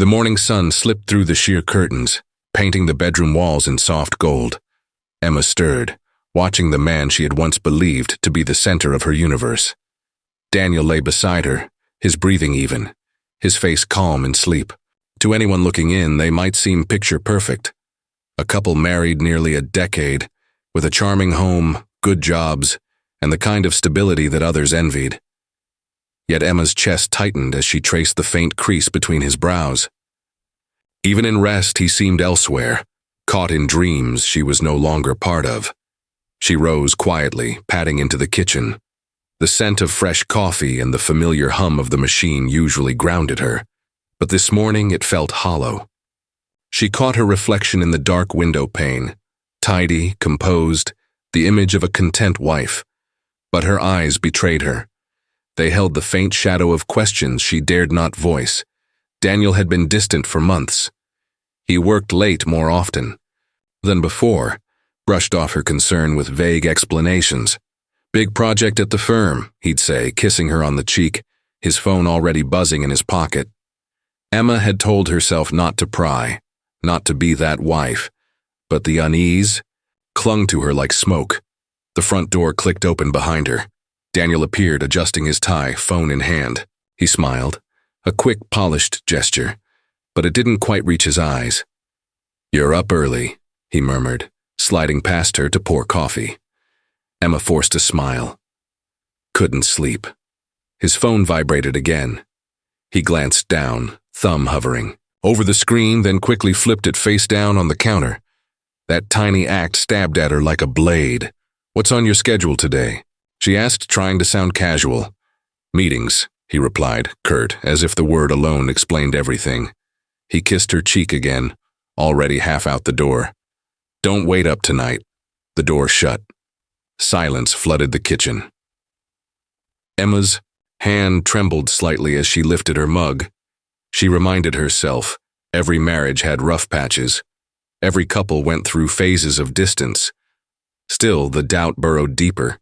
The morning sun slipped through the sheer curtains, painting the bedroom walls in soft gold. Emma stirred, watching the man she had once believed to be the center of her universe. Daniel lay beside her, his breathing even, his face calm in sleep. To anyone looking in, they might seem picture perfect. A couple married nearly a decade, with a charming home, good jobs, and the kind of stability that others envied. Yet Emma's chest tightened as she traced the faint crease between his brows. Even in rest, he seemed elsewhere, caught in dreams she was no longer part of. She rose quietly, padding into the kitchen. The scent of fresh coffee and the familiar hum of the machine usually grounded her, but this morning it felt hollow. She caught her reflection in the dark window pane, tidy, composed, the image of a content wife. But her eyes betrayed her. They held the faint shadow of questions she dared not voice. Daniel had been distant for months. He worked late more often than before, brushed off her concern with vague explanations. "Big project at the firm," he'd say, kissing her on the cheek, his phone already buzzing in his pocket. Emma had told herself not to pry, not to be that wife, but the unease clung to her like smoke. The front door clicked open behind her. Daniel appeared, adjusting his tie, phone in hand. He smiled, a quick, polished gesture, but it didn't quite reach his eyes. "You're up early," he murmured, sliding past her to pour coffee. Emma forced a smile. Couldn't sleep. His phone vibrated again. He glanced down, thumb hovering over the screen, then quickly flipped it face down on the counter. That tiny act stabbed at her like a blade. "What's on your schedule today?" she asked, trying to sound casual. "Meetings," he replied, curt, as if the word alone explained everything. He kissed her cheek again, already half out the door. "Don't wait up tonight." The door shut. Silence flooded the kitchen. Emma's hand trembled slightly as she lifted her mug. She reminded herself, every marriage had rough patches. Every couple went through phases of distance. Still, the doubt burrowed deeper.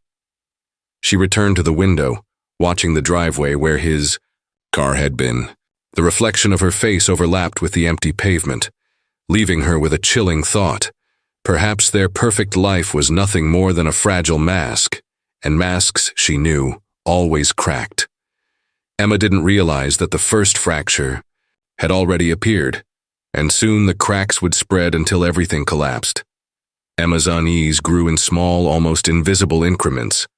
She returned to the window, watching the driveway where his car had been. The reflection of her face overlapped with the empty pavement, leaving her with a chilling thought. Perhaps their perfect life was nothing more than a fragile mask, and masks, she knew, always cracked. Emma didn't realize that the first fracture had already appeared, and soon the cracks would spread until everything collapsed. Emma's unease grew in small, almost invisible increments,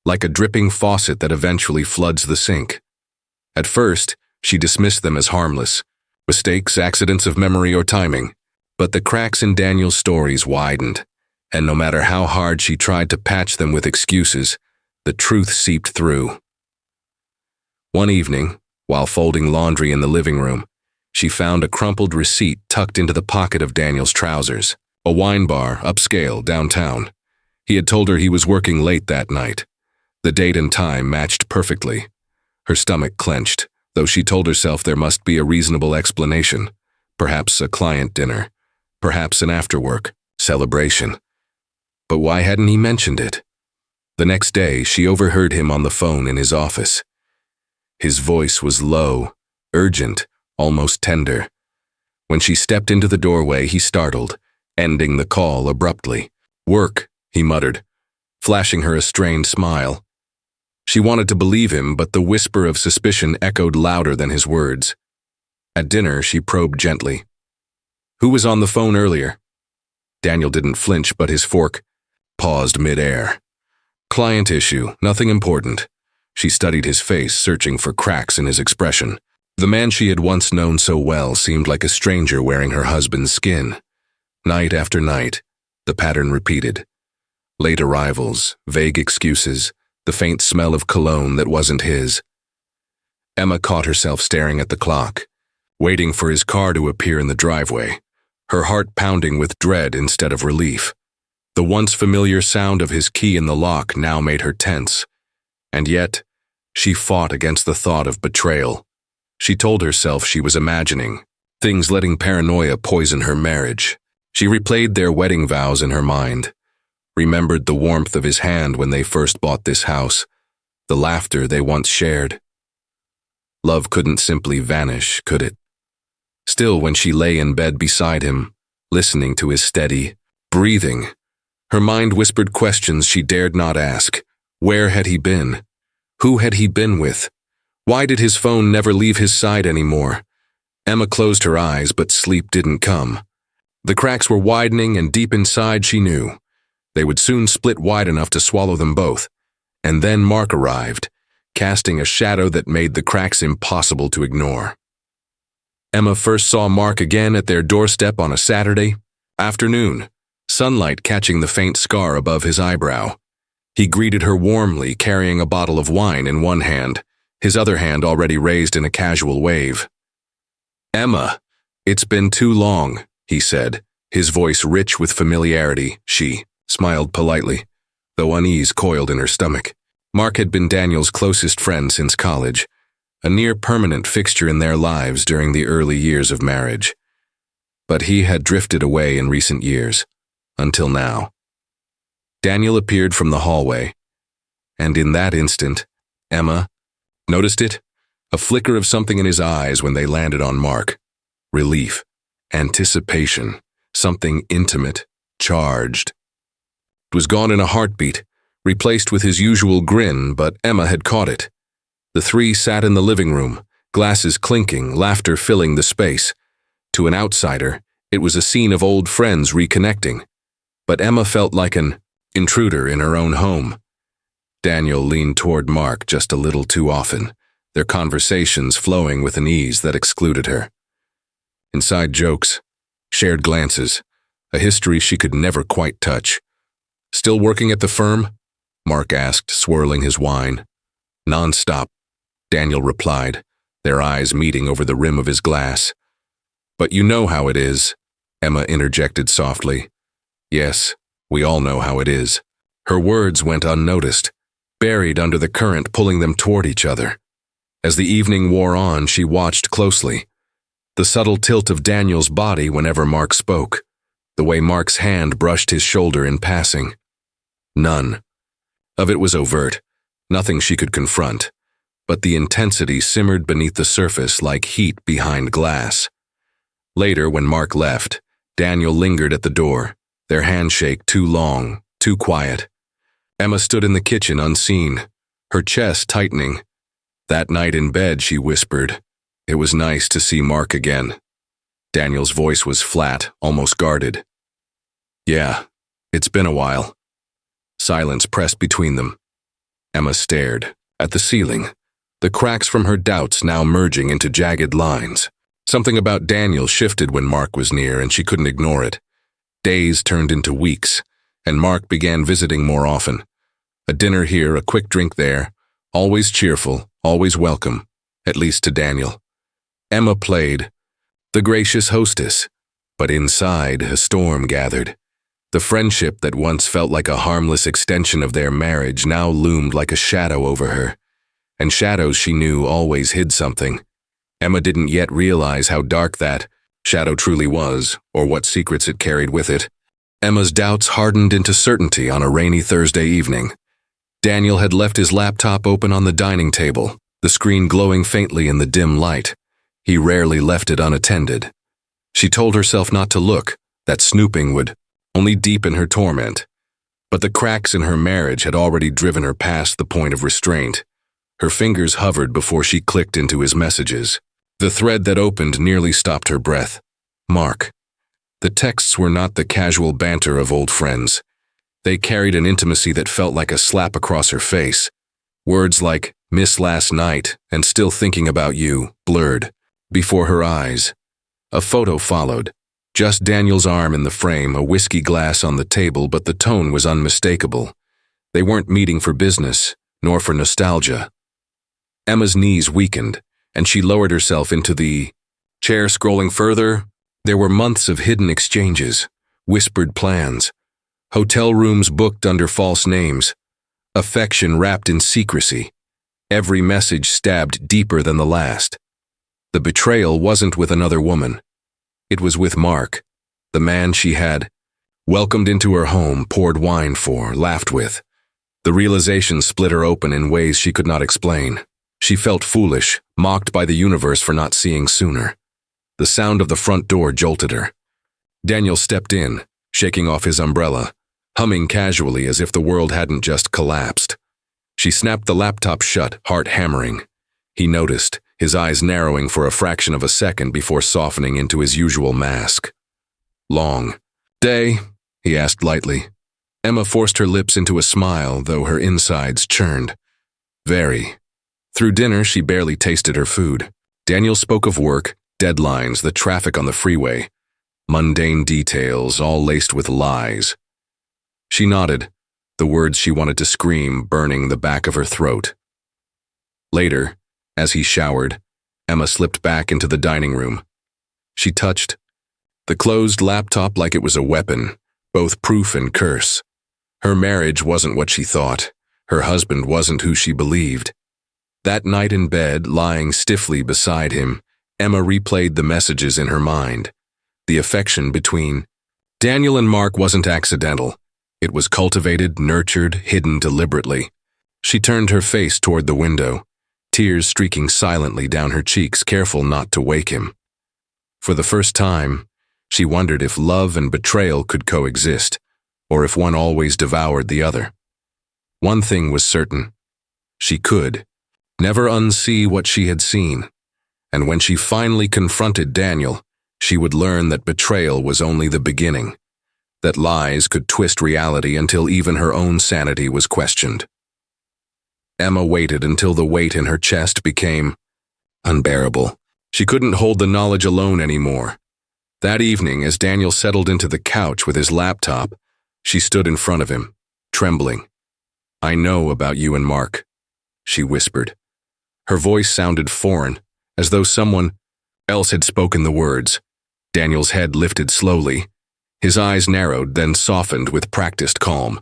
like a dripping faucet that eventually floods the sink. At first, she dismissed them as harmless, mistakes, accidents of memory or timing. But the cracks in Daniel's stories widened, and no matter how hard she tried to patch them with excuses, the truth seeped through. One evening, while folding laundry in the living room, she found a crumpled receipt tucked into the pocket of Daniel's trousers. A wine bar, upscale, downtown. He had told her he was working late that night. The date and time matched perfectly. Her stomach clenched, though she told herself there must be a reasonable explanation. Perhaps a client dinner. Perhaps an after-work celebration. But why hadn't he mentioned it? The next day, she overheard him on the phone in his office. His voice was low, urgent, almost tender. When she stepped into the doorway, he startled, ending the call abruptly. "Work," he muttered, flashing her a strained smile. She wanted to believe him, but the whisper of suspicion echoed louder than his words. At dinner, she probed gently. "Who was on the phone earlier?" Daniel didn't flinch, but his fork paused mid-air. "Client issue, nothing important." She studied his face, searching for cracks in his expression. The man she had once known so well seemed like a stranger wearing her husband's skin. Night after night, the pattern repeated. Late arrivals, vague excuses, the faint smell of cologne that wasn't his. Emma caught herself staring at the clock, waiting for his car to appear in the driveway, her heart pounding with dread instead of relief. The once familiar sound of his key in the lock now made her tense, and yet she fought against the thought of betrayal. She told herself she was imagining, things letting paranoia poison her marriage. She replayed their wedding vows in her mind, remembered the warmth of his hand when they first bought this house, the laughter they once shared. Love couldn't simply vanish, could it? still when she lay in bed beside him, listening to his steady breathing. Her mind whispered questions she dared not ask. Where had he been? Who had he been with? Why did his phone never leave his side anymore? Emma closed her eyes, but sleep didn't come. The cracks were widening, and deep inside she knew they would soon split wide enough to swallow them both. And then Mark arrived, casting a shadow that made the cracks impossible to ignore. Emma first saw Mark again at their doorstep on a Saturday afternoon, sunlight catching the faint scar above his eyebrow. He greeted her warmly, carrying a bottle of wine in one hand, his other hand already raised in a casual wave. "Emma, it's been too long," he said, his voice rich with familiarity. She smiled politely, though unease coiled in her stomach. Mark had been Daniel's closest friend since college, a near-permanent fixture in their lives during the early years of marriage. But he had drifted away in recent years, until now. Daniel appeared from the hallway, and in that instant, Emma noticed it, a flicker of something in his eyes when they landed on Mark. Relief, anticipation, something intimate, charged. It was gone in a heartbeat, replaced with his usual grin, but Emma had caught it. The three sat in the living room, glasses clinking, laughter filling the space. To an outsider, it was a scene of old friends reconnecting, but Emma felt like an intruder in her own home. Daniel leaned toward Mark just a little too often, their conversations flowing with an ease that excluded her. Inside jokes, shared glances, a history she could never quite touch. "Still working at the firm?" Mark asked, swirling his wine. "Non-stop," Daniel replied, their eyes meeting over the rim of his glass. "But you know how it is," Emma interjected softly. "Yes, we all know how it is." Her words went unnoticed, buried under the current pulling them toward each other. As the evening wore on, she watched closely. The subtle tilt of Daniel's body whenever Mark spoke, the way Mark's hand brushed his shoulder in passing. None of it was overt, nothing she could confront, but the intensity simmered beneath the surface like heat behind glass. Later, when Mark left, Daniel lingered at the door, their handshake too long, too quiet. Emma stood in the kitchen unseen, her chest tightening. That night in bed, she whispered, "It was nice to see Mark again." Daniel's voice was flat, almost guarded. "Yeah, it's been a while." Silence pressed between them. Emma stared at the ceiling, the cracks from her doubts now merging into jagged lines. Something about Daniel shifted when Mark was near, and she couldn't ignore it. Days turned into weeks, and Mark began visiting more often. A dinner here, a quick drink there, always cheerful, always welcome, at least to Daniel. Emma played the gracious hostess, but inside a storm gathered. The friendship that once felt like a harmless extension of their marriage now loomed like a shadow over her, and shadows she knew always hid something. Emma didn't yet realize how dark that shadow truly was, or what secrets it carried with it. Emma's doubts hardened into certainty on a rainy Thursday evening. Daniel had left his laptop open on the dining table, the screen glowing faintly in the dim light. He rarely left it unattended. She told herself not to look, that snooping would only deepen her torment. But the cracks in her marriage had already driven her past the point of restraint. Her fingers hovered before she clicked into his messages. The thread that opened nearly stopped her breath. Mark. The texts were not the casual banter of old friends. They carried an intimacy that felt like a slap across her face. Words like, "miss last night," and "still thinking about you," blurred before her eyes. A photo followed. Just Daniel's arm in the frame, a whiskey glass on the table, but the tone was unmistakable. They weren't meeting for business, nor for nostalgia. Emma's knees weakened, and she lowered herself into the chair. Scrolling further, there were months of hidden exchanges, whispered plans, hotel rooms booked under false names, affection wrapped in secrecy. Every message stabbed deeper than the last. The betrayal wasn't with another woman. It was with Mark, the man she had welcomed into her home, poured wine for, laughed with. The realization split her open in ways she could not explain. She felt foolish, mocked by the universe for not seeing sooner. The sound of the front door jolted her. Daniel stepped in, shaking off his umbrella, humming casually as if the world hadn't just collapsed. She snapped the laptop shut, heart hammering. He noticed, his eyes narrowing for a fraction of a second before softening into his usual mask. "Long day?" he asked lightly. Emma forced her lips into a smile, though her insides churned. "Very." Through dinner, she barely tasted her food. Daniel spoke of work, deadlines, the traffic on the freeway. Mundane details, all laced with lies. She nodded, the words she wanted to scream burning the back of her throat. Later, as he showered, Emma slipped back into the dining room. She touched the closed laptop like it was a weapon, both proof and curse. Her marriage wasn't what she thought. Her husband wasn't who she believed. That night in bed, lying stiffly beside him, Emma replayed the messages in her mind. The affection between Daniel and Mark wasn't accidental. It was cultivated, nurtured, hidden deliberately. She turned her face toward the window, tears streaking silently down her cheeks, careful not to wake him. For the first time, she wondered if love and betrayal could coexist, or if one always devoured the other. One thing was certain. She could never unsee what she had seen, and when she finally confronted Daniel, she would learn that betrayal was only the beginning, that lies could twist reality until even her own sanity was questioned. Emma waited until the weight in her chest became unbearable. She couldn't hold the knowledge alone anymore. That evening, as Daniel settled into the couch with his laptop, she stood in front of him, trembling. "I know about you and Mark," she whispered. Her voice sounded foreign, as though someone else had spoken the words. Daniel's head lifted slowly. His eyes narrowed, then softened with practiced calm.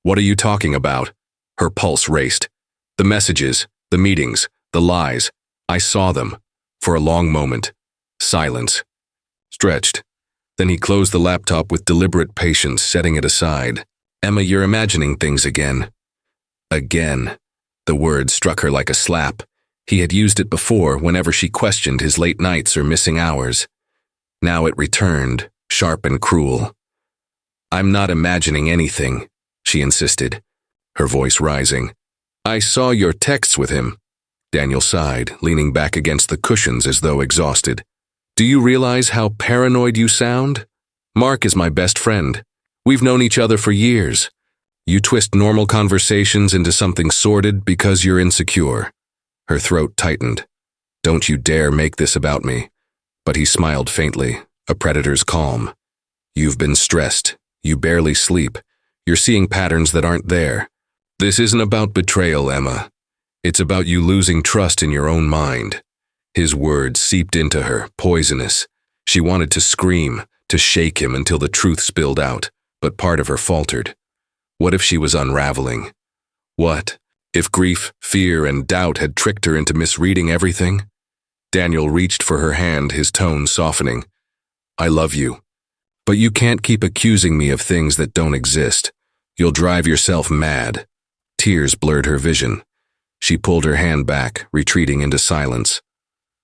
"What are you talking about?" Her pulse raced. "The messages, the meetings, the lies. I saw them." For a long moment, silence. Stretched. Then he closed the laptop with deliberate patience, setting it aside. "Emma, you're imagining things again." Again. The word struck her like a slap. He had used it before whenever she questioned his late nights or missing hours. Now it returned, sharp and cruel. "I'm not imagining anything," she insisted, her voice rising. "I saw your texts with him." Daniel sighed, leaning back against the cushions as though exhausted. "Do you realize how paranoid you sound? Mark is my best friend. We've known each other for years. You twist normal conversations into something sordid because you're insecure." Her throat tightened. "Don't you dare make this about me." But he smiled faintly, a predator's calm. "You've been stressed. You barely sleep. You're seeing patterns that aren't there. This isn't about betrayal, Emma. It's about you losing trust in your own mind." His words seeped into her, poisonous. She wanted to scream, to shake him until the truth spilled out, but part of her faltered. What if she was unraveling? What if grief, fear, and doubt had tricked her into misreading everything? Daniel reached for her hand, his tone softening. "I love you, but you can't keep accusing me of things that don't exist. You'll drive yourself mad." Tears blurred her vision. She pulled her hand back, retreating into silence.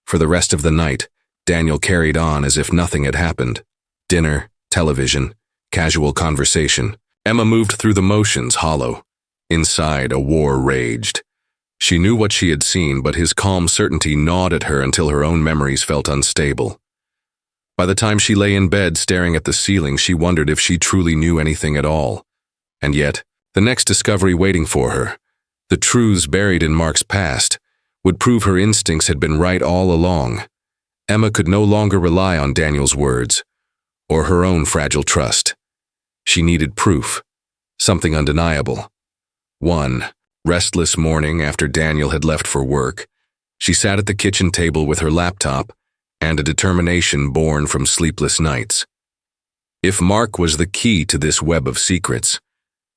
For the rest of the night, Daniel carried on as if nothing had happened. Dinner, television, casual conversation. Emma moved through the motions, hollow. Inside, a war raged. She knew what she had seen, but his calm certainty gnawed at her until her own memories felt unstable. By the time she lay in bed staring at the ceiling, she wondered if she truly knew anything at all. And yet, the next discovery waiting for her, the truths buried in Mark's past, would prove her instincts had been right all along. Emma could no longer rely on Daniel's words, or her own fragile trust. She needed proof, something undeniable. One restless morning after Daniel had left for work, she sat at the kitchen table with her laptop and a determination born from sleepless nights. If Mark was the key to this web of secrets,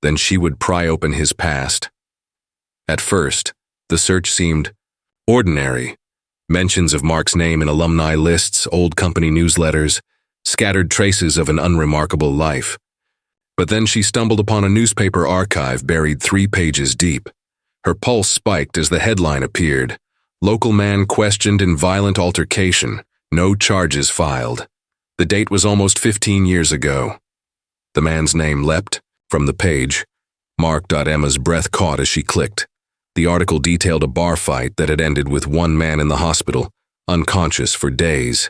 then she would pry open his past. At first, the search seemed ordinary. Mentions of Mark's name in alumni lists, old company newsletters, scattered traces of an unremarkable life. But then she stumbled upon a newspaper archive buried 3 pages deep. Her pulse spiked as the headline appeared. "Local man questioned in violent altercation. No charges filed. The date was almost 15 years ago. The man's name leapt from the page. Mark. Emma's breath caught as she clicked. The article detailed a bar fight that had ended with one man in the hospital, unconscious for days.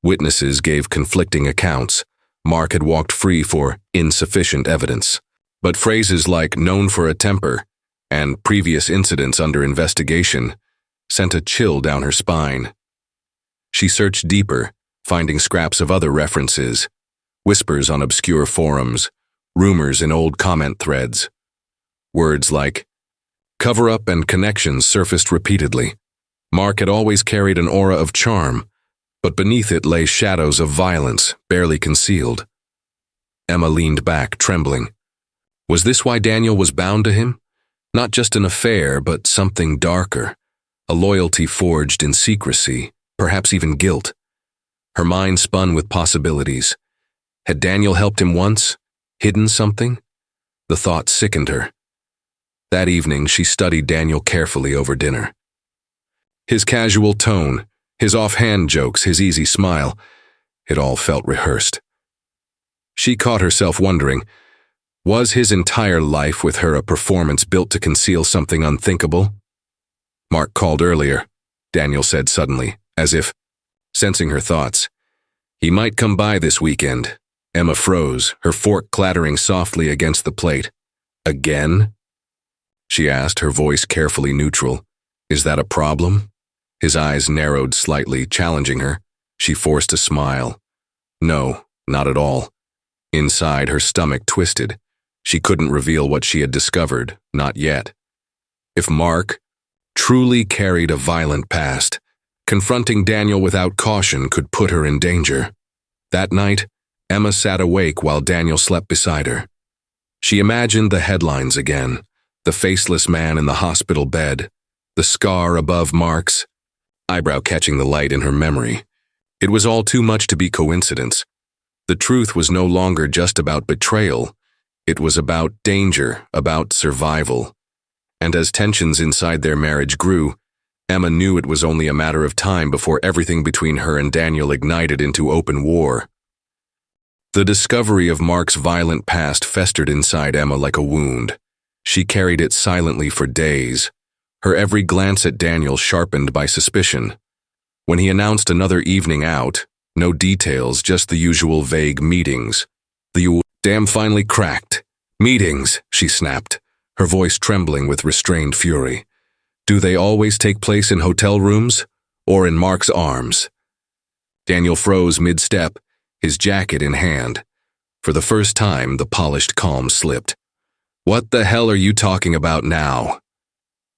Witnesses gave conflicting accounts. Mark had walked free for insufficient evidence. But phrases like known for a temper and previous incidents under investigation sent a chill down her spine. She searched deeper, finding scraps of other references, whispers on obscure forums, rumors in old comment threads. Words like cover-up and connections surfaced repeatedly. Mark had always carried an aura of charm, but beneath it lay shadows of violence, barely concealed. Emma leaned back, trembling. Was this why Daniel was bound to him? Not just an affair, but something darker. A loyalty forged in secrecy, perhaps even guilt. Her mind spun with possibilities. Had Daniel helped him once? Hidden something? The thought sickened her. That evening, she studied Daniel carefully over dinner. His casual tone, his offhand jokes, his easy smile, it all felt rehearsed. She caught herself wondering, was his entire life with her a performance built to conceal something unthinkable? Mark called earlier, Daniel said suddenly, as if sensing her thoughts. He might come by this weekend. Emma froze, her fork clattering softly against the plate. Again? She asked, her voice carefully neutral. Is that a problem? His eyes narrowed slightly, challenging her. She forced a smile. No, not at all. Inside, her stomach twisted. She couldn't reveal what she had discovered, not yet. If Mark truly carried a violent past, confronting Daniel without caution could put her in danger. That night, Emma sat awake while Daniel slept beside her. She imagined the headlines again, the faceless man in the hospital bed, the scar above Mark's eyebrow catching the light in her memory. It was all too much to be coincidence. The truth was no longer just about betrayal. It was about danger, about survival. And as tensions inside their marriage grew, Emma knew it was only a matter of time before everything between her and Daniel ignited into open war. The discovery of Mark's violent past festered inside Emma like a wound. She carried it silently for days, her every glance at Daniel sharpened by suspicion. When he announced another evening out, no details, just the usual vague meetings. The dam finally cracked. Meetings, she snapped, her voice trembling with restrained fury. Do they always take place in hotel rooms or in Mark's arms? Daniel froze mid-step, his jacket in hand. For the first time, the polished calm slipped. What the hell are you talking about now?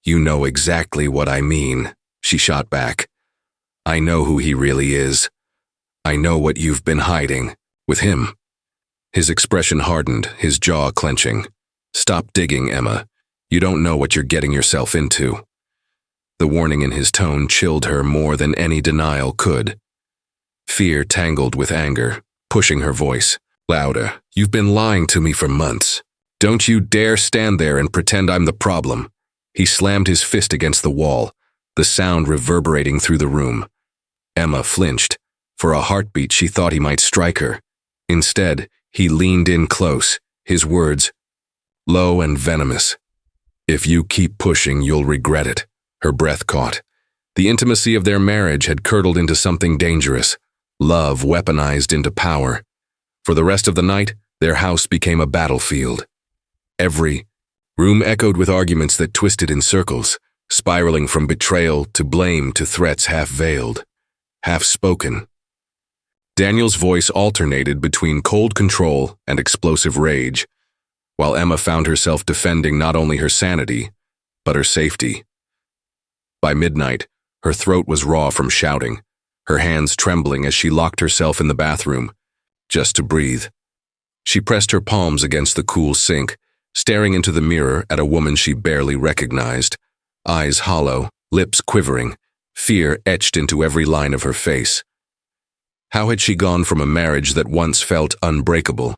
You know exactly what I mean, she shot back. I know who he really is. I know what you've been hiding with him. His expression hardened, his jaw clenching. Stop digging, Emma. You don't know what you're getting yourself into. The warning in his tone chilled her more than any denial could. Fear tangled with anger, pushing her voice. Louder. You've been lying to me for months. Don't you dare stand there and pretend I'm the problem. He slammed his fist against the wall, the sound reverberating through the room. Emma flinched. For a heartbeat, she thought he might strike her. Instead, he leaned in close, his words low and venomous. If you keep pushing, you'll regret it. Her breath caught. The intimacy of their marriage had curdled into something dangerous, love weaponized into power. For the rest of the night, their house became a battlefield. Every room echoed with arguments that twisted in circles, spiraling from betrayal to blame to threats half-veiled, half-spoken. Daniel's voice alternated between cold control and explosive rage, while Emma found herself defending not only her sanity, but her safety. By midnight, her throat was raw from shouting, her hands trembling as she locked herself in the bathroom, just to breathe. She pressed her palms against the cool sink, staring into the mirror at a woman she barely recognized, eyes hollow, lips quivering, fear etched into every line of her face. How had she gone from a marriage that once felt unbreakable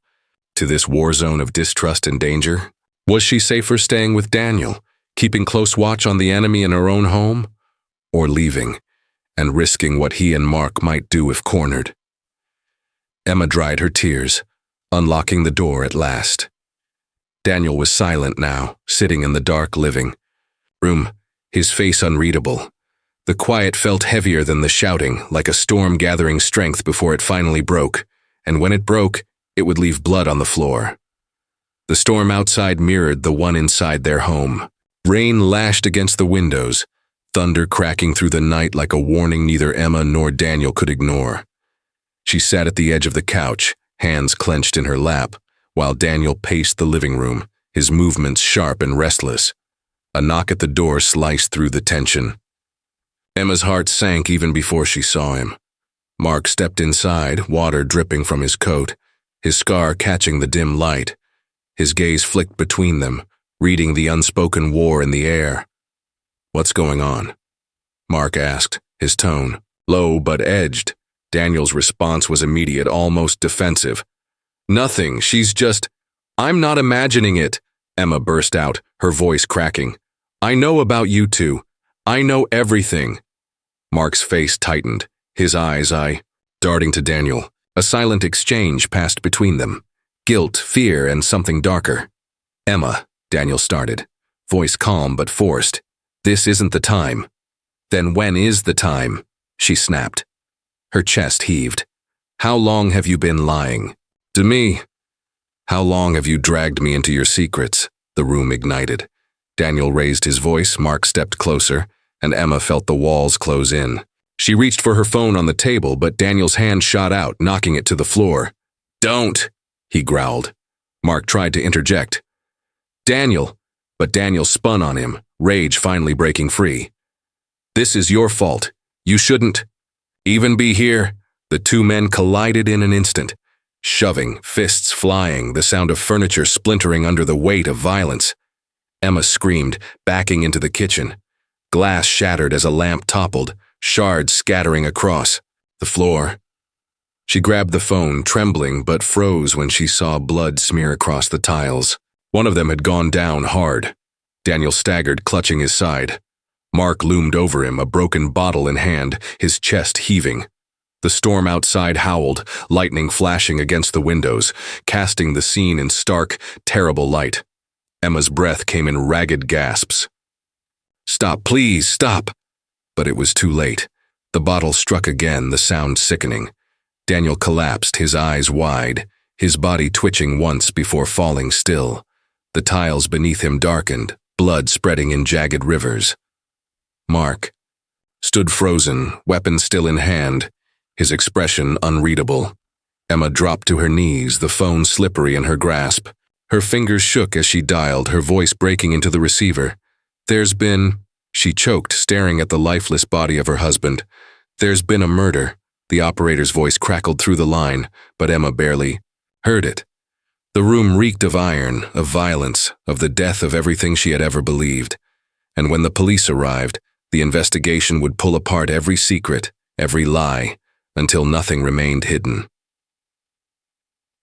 to this war zone of distrust and danger? Was she safer staying with Daniel, keeping close watch on the enemy in her own home, or leaving, and risking what he and Mark might do if cornered. Emma dried her tears, unlocking the door at last. Daniel was silent now, sitting in the dark living room, his face unreadable. The quiet felt heavier than the shouting, like a storm gathering strength before it finally broke, and when it broke, it would leave blood on the floor. The storm outside mirrored the one inside their home. Rain lashed against the windows, thunder cracking through the night like a warning neither Emma nor Daniel could ignore. She sat at the edge of the couch, hands clenched in her lap, while Daniel paced the living room, his movements sharp and restless. A knock at the door sliced through the tension. Emma's heart sank even before she saw him. Mark stepped inside, water dripping from his coat, his scar catching the dim light. His gaze flicked between them, reading the unspoken war in the air. "What's going on?" Mark asked, his tone low but edged. Daniel's response was immediate, almost defensive. "Nothing, she's just—" "I'm not imagining it," Emma burst out, her voice cracking. "I know about you two. I know everything." Mark's face tightened, his eyes darting to Daniel. A silent exchange passed between them. Guilt, fear, and something darker. "Emma," Daniel started, voice calm but forced. "This isn't the time." "Then when is the time?" she snapped. Her chest heaved. "How long have you been lying?" "To me." "How long have you dragged me into your secrets?" The room ignited. Daniel raised his voice, Mark stepped closer, and Emma felt the walls close in. She reached for her phone on the table, but Daniel's hand shot out, knocking it to the floor. "Don't!" he growled. Mark tried to interject. "Daniel!" But Daniel spun on him, rage finally breaking free. "This is your fault. You shouldn't even be here." The two men collided in an instant, shoving, fists flying, the sound of furniture splintering under the weight of violence. Emma screamed, backing into the kitchen. Glass shattered as a lamp toppled, shards scattering across the floor. She grabbed the phone, trembling, but froze when she saw blood smear across the tiles. One of them had gone down hard. Daniel staggered, clutching his side. Mark loomed over him, a broken bottle in hand, his chest heaving. The storm outside howled, lightning flashing against the windows, casting the scene in stark, terrible light. Emma's breath came in ragged gasps. "Stop, please, stop!" But it was too late. The bottle struck again, the sound sickening. Daniel collapsed, his eyes wide, his body twitching once before falling still. The tiles beneath him darkened, blood spreading in jagged rivers. Mark stood frozen, weapon still in hand, his expression unreadable. Emma dropped to her knees, the phone slippery in her grasp. Her fingers shook as she dialed, her voice breaking into the receiver. "There's been—" She choked, staring at the lifeless body of her husband. "There's been a murder." The operator's voice crackled through the line, but Emma barely heard it. The room reeked of iron, of violence, of the death of everything she had ever believed. And when the police arrived, the investigation would pull apart every secret, every lie, until nothing remained hidden.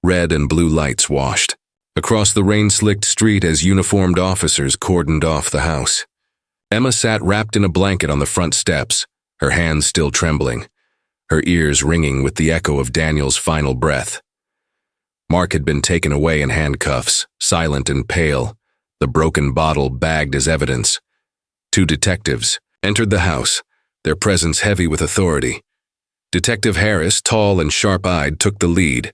Red and blue lights washed across the rain-slicked street as uniformed officers cordoned off the house. Emma sat wrapped in a blanket on the front steps, her hands still trembling, her ears ringing with the echo of Daniel's final breath. Mark had been taken away in handcuffs, silent and pale, the broken bottle bagged as evidence. Two detectives entered the house, their presence heavy with authority. Detective Harris, tall and sharp-eyed, took the lead,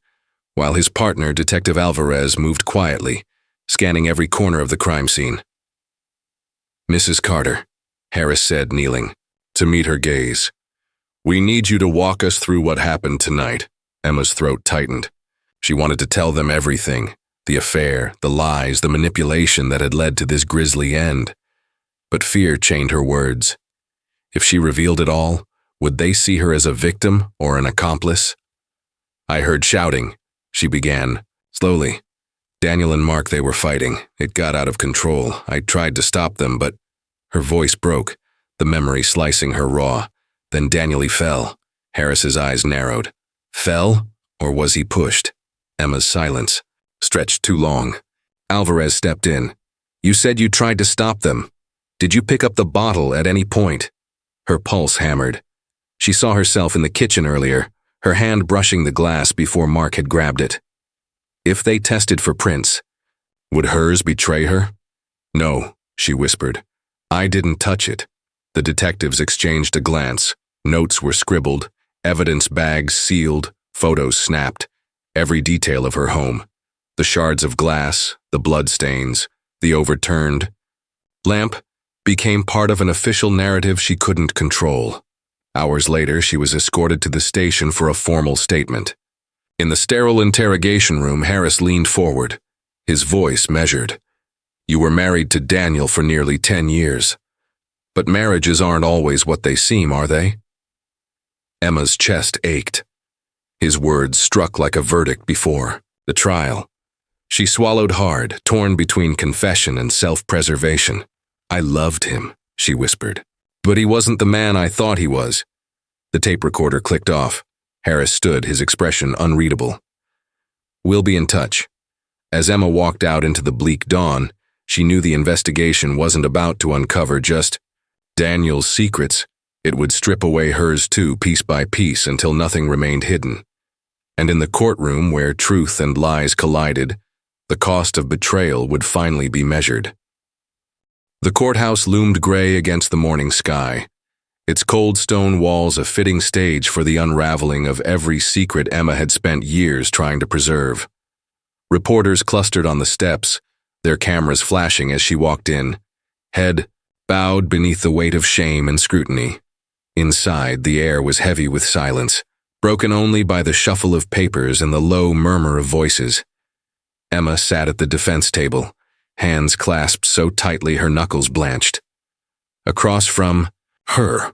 while his partner, Detective Alvarez, moved quietly, scanning every corner of the crime scene. "Mrs. Carter," Harris said, kneeling, to meet her gaze. "We need you to walk us through what happened tonight." Emma's throat tightened. She wanted to tell them everything, the affair, the lies, the manipulation that had led to this grisly end. But fear chained her words. If she revealed it all, would they see her as a victim or an accomplice? "I heard shouting," she began, slowly. "Daniel and Mark, they were fighting. It got out of control. I tried to stop them, but—" Her voice broke, the memory slicing her raw. Then Daniel fell. Harris's eyes narrowed. Fell, or was he pushed? Emma's silence stretched too long. Alvarez stepped in. "You said you tried to stop them. Did you pick up the bottle at any point?" Her pulse hammered. She saw herself in the kitchen earlier, her hand brushing the glass before Mark had grabbed it. If they tested for prints, would hers betray her? No, she whispered. I didn't touch it. The detectives exchanged a glance. Notes were scribbled, evidence bags sealed, photos snapped, every detail of her home. The shards of glass, the bloodstains, the overturned lamp became part of an official narrative she couldn't control. Hours later, she was escorted to the station for a formal statement. In the sterile interrogation room, Harris leaned forward, his voice measured. You were married to Daniel for nearly 10 years. But marriages aren't always what they seem, are they? Emma's chest ached. His words struck like a verdict before the trial. She swallowed hard, torn between confession and self-preservation. I loved him, she whispered. But he wasn't the man I thought he was. The tape recorder clicked off. Harris stood, his expression unreadable. We'll be in touch. As Emma walked out into the bleak dawn, she knew the investigation wasn't about to uncover just Daniel's secrets. It would strip away hers too, piece by piece, until nothing remained hidden. And in the courtroom where truth and lies collided, the cost of betrayal would finally be measured. The courthouse loomed gray against the morning sky, its cold stone walls a fitting stage for the unraveling of every secret Emma had spent years trying to preserve. Reporters clustered on the steps, their cameras flashing as she walked in, head bowed beneath the weight of shame and scrutiny. Inside, the air was heavy with silence, broken only by the shuffle of papers and the low murmur of voices. Emma sat at the defense table, hands clasped so tightly her knuckles blanched. Across from her,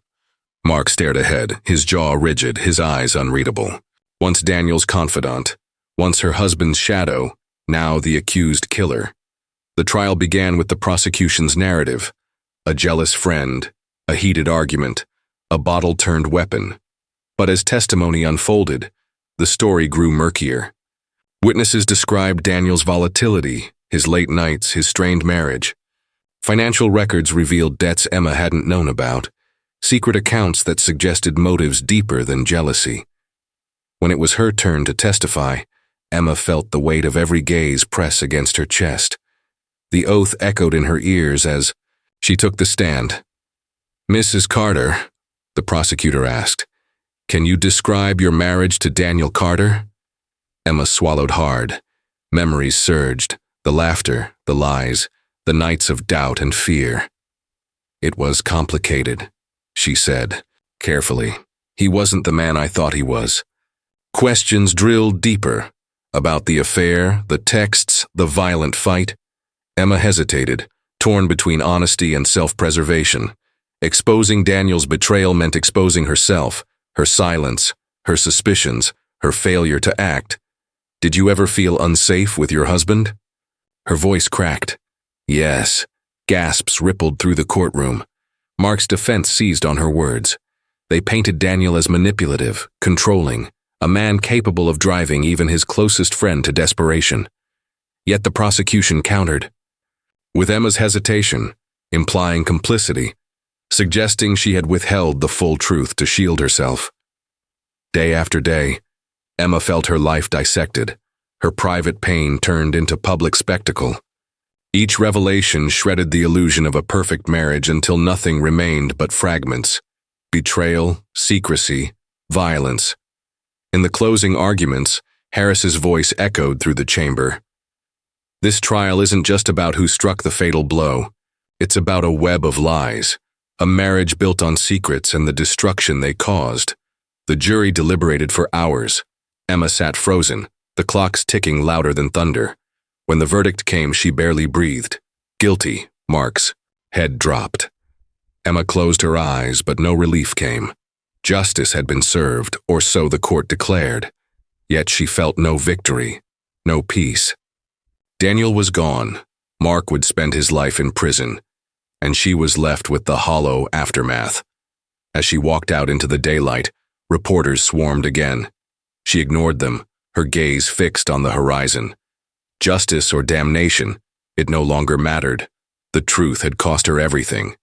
Mark stared ahead, his jaw rigid, his eyes unreadable. Once Daniel's confidant, once her husband's shadow, now the accused killer. The trial began with the prosecution's narrative. A jealous friend, a heated argument, a bottle-turned weapon. But as testimony unfolded, the story grew murkier. Witnesses described Daniel's volatility, his late nights, his strained marriage. Financial records revealed debts Emma hadn't known about, secret accounts that suggested motives deeper than jealousy. When it was her turn to testify, Emma felt the weight of every gaze press against her chest. The oath echoed in her ears as she took the stand. Mrs. Carter, the prosecutor asked, can you describe your marriage to Daniel Carter? Emma swallowed hard. Memories surged, the laughter, the lies, the nights of doubt and fear. It was complicated, she said, carefully. He wasn't the man I thought he was. Questions drilled deeper, about the affair, the texts, the violent fight. Emma hesitated, torn between honesty and self-preservation. Exposing Daniel's betrayal meant exposing herself, her silence, her suspicions, her failure to act. Did you ever feel unsafe with your husband? Her voice cracked. Yes. Gasps rippled through the courtroom. Mark's defense seized on her words. They painted Daniel as manipulative, controlling, a man capable of driving even his closest friend to desperation. Yet the prosecution countered. With Emma's hesitation, implying complicity, suggesting she had withheld the full truth to shield herself. Day after day, Emma felt her life dissected, her private pain turned into public spectacle. Each revelation shredded the illusion of a perfect marriage until nothing remained but fragments. Betrayal, secrecy, violence. In the closing arguments, Harris's voice echoed through the chamber. This trial isn't just about who struck the fatal blow. It's about a web of lies, a marriage built on secrets and the destruction they caused. The jury deliberated for hours. Emma sat frozen, the clocks ticking louder than thunder. When the verdict came, she barely breathed. Guilty, Mark's head dropped. Emma closed her eyes, but no relief came. Justice had been served, or so the court declared. Yet she felt no victory, no peace. Daniel was gone. Mark would spend his life in prison, and she was left with the hollow aftermath. As she walked out into the daylight, reporters swarmed again. She ignored them, her gaze fixed on the horizon. Justice or damnation, it no longer mattered. The truth had cost her everything.